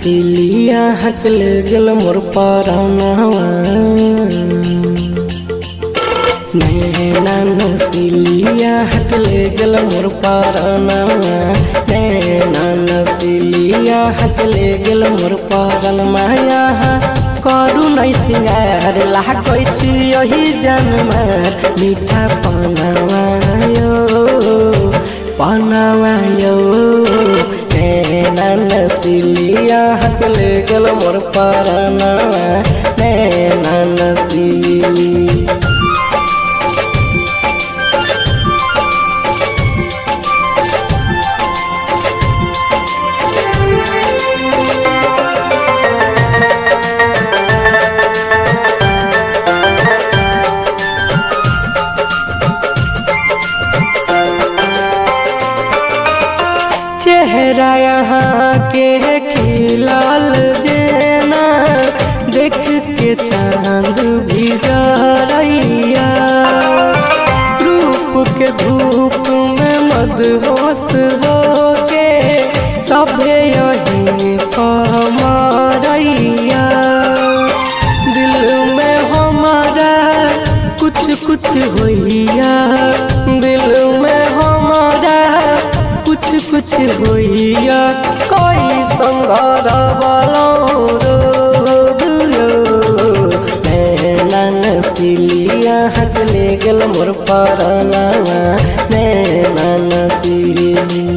नसीलिया हकल गल मोर परानवा नैना नसीलिया हकल गल मोर परानवा नैना नसीलिया हकल गल मोर परान माया करू नहीं सिंगार लागै छी यही जनमार मीठा पनावा यो नैना नसीलिया हकल गल मोर परानवा नैना नसीली चेहरा यहाँ के खिलाल जेना देख के चांद भी जरैया रूप के धूप में मदहोश हो के सभे यही पमरैया दिल में हमारा कुछ कुछ होइया दिल में हमारा कुछ होइया कोई संगार वाला नैना नसीलिया हकल गल मोर परानवा नैना नसीली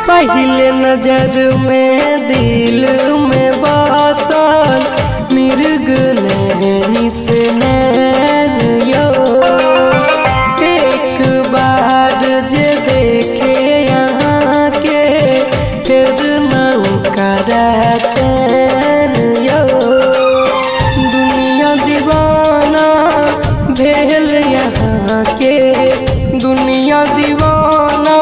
पहले नजर में दिल में बसल मिर्ग नैनी से नैन यो एक बार जे देखे यहाँ के फिर नौकरा चैन यो दुनिया दीवाना भेल यहाँ के दुनिया दीवाना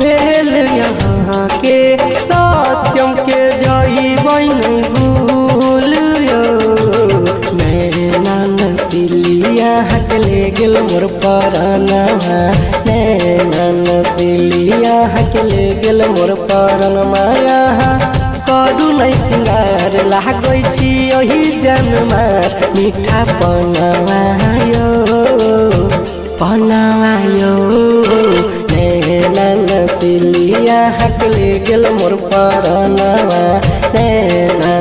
भेल यहाँ के सत्यम के जाइबै नहीं भूल नैना नसीलिया हकल गल मोर परानवा नैना नसीलिया हकल गल मोर परान माया करू नहीं सिंगार लागै छी यही जनमार मीठा पनावा यो नैना नसीलिया हकल गल मोर परानवा नैना